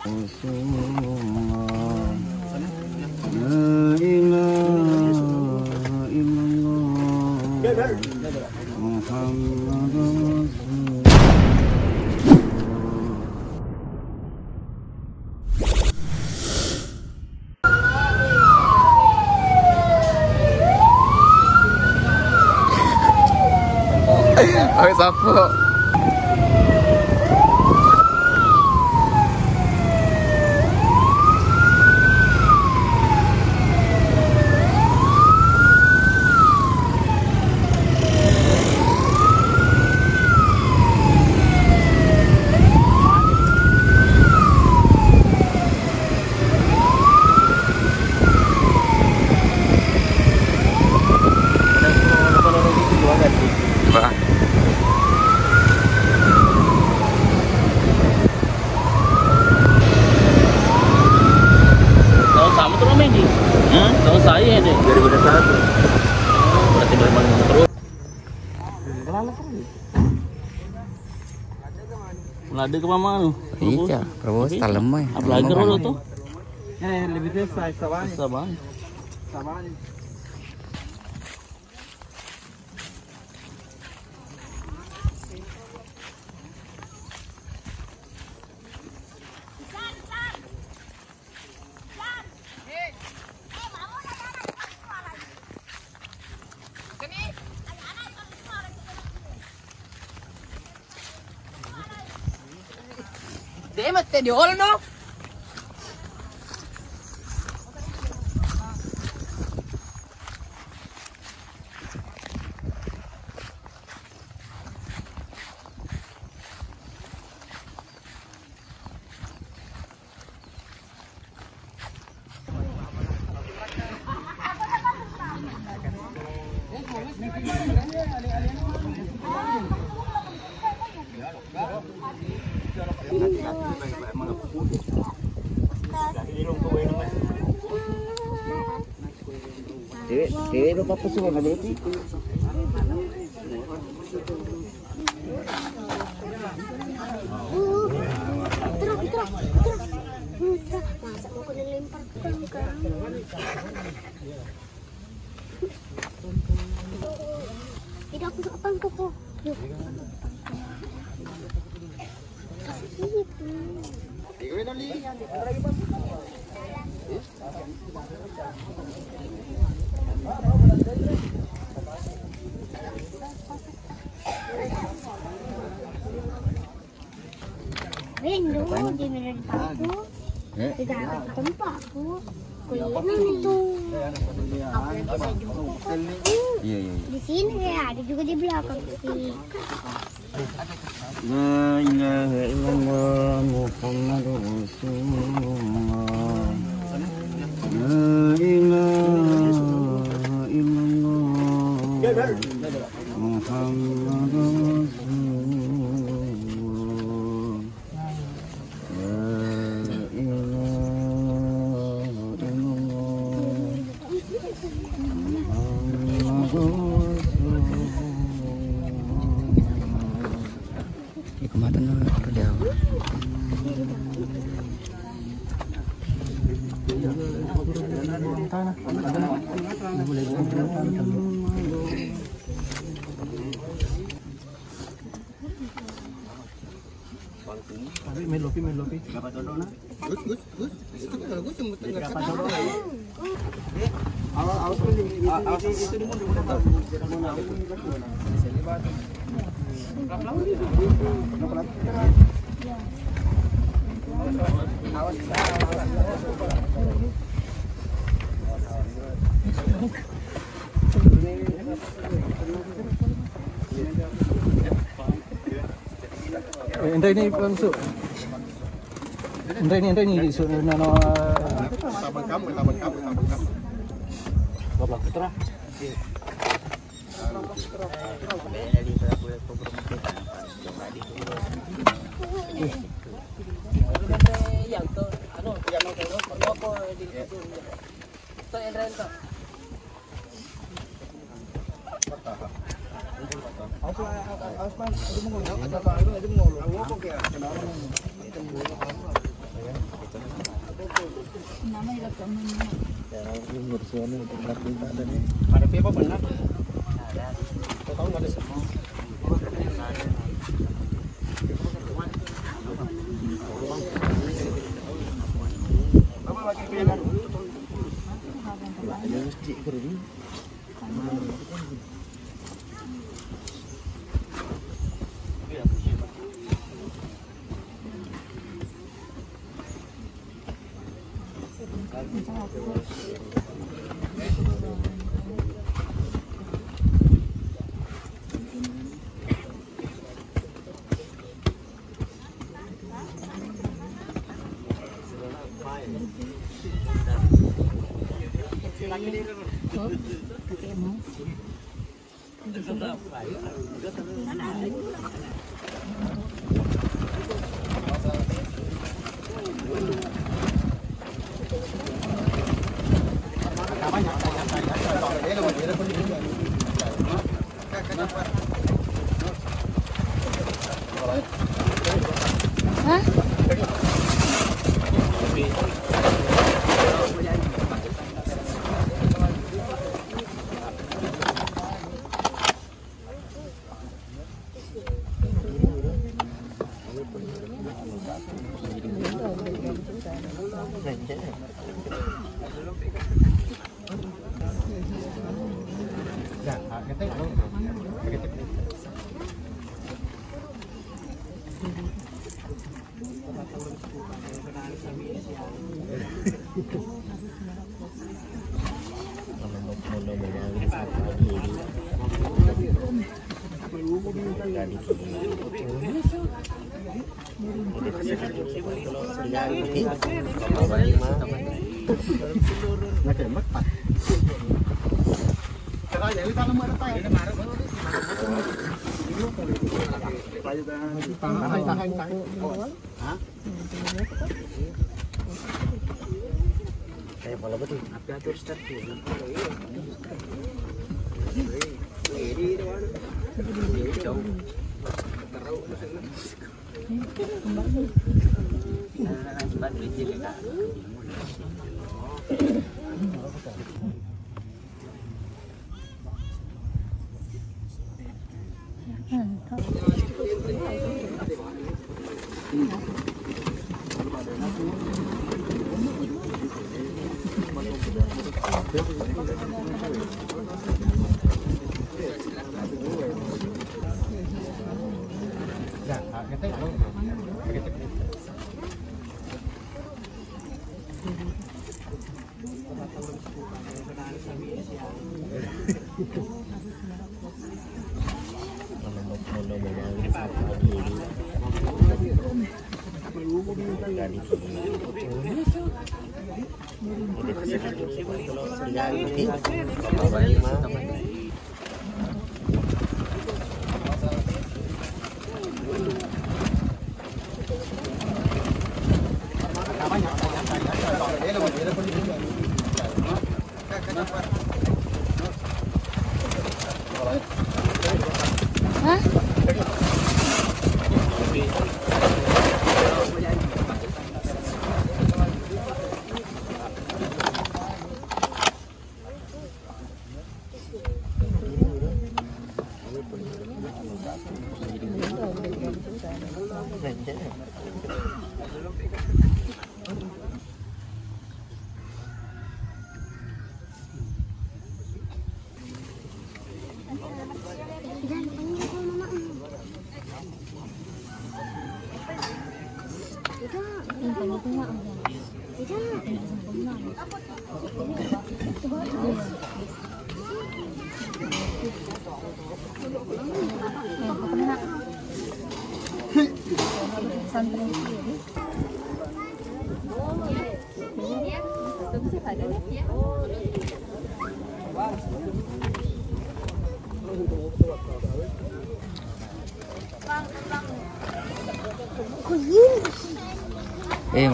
Oi, sapu. Tahun saya deh 2021. Berarti memang terus. Lada ke mama lu? Iya, terus talem mah. Apalagi lu tuh? Lebih desa saban. Saban. Deh mati di hall no. Dewe lupa pesuh nggak Dewi? Masa mau kena lempar ke tidak aku apa kok? Rindu, di mana aku? Tidak ada tempat aku. Kuliner itu. Apalagi saya jumpa. Iya. Di sini ya, ada juga di belakang sih. La ilaha illallah Muhammadur Rasulullah. La ilaha illallah Muhammadur Rasulullah. Kemana jauh? Main lopi. Berapa jodoh na? Gus. Itu kalau gue jemput enggak Berapa jodoh? Awas itu di mulut. Entah ini langsung. Entah ini sudah nano. Tabang kamu. Bapak putra. Yang tu, yang perlu apa di situ? Tu yang renta. Ausman, itu mau ngomong. Ada pipa benar. Kau tahu nggak ada semua. Apa lagi pipa? Ada masjid kering. Kayak bola betul. Api atur start tuh.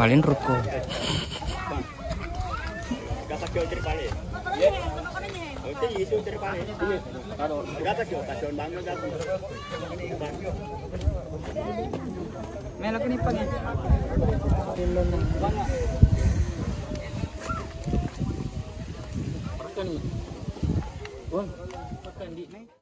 Malin ruko. makan. Wah, Makan di.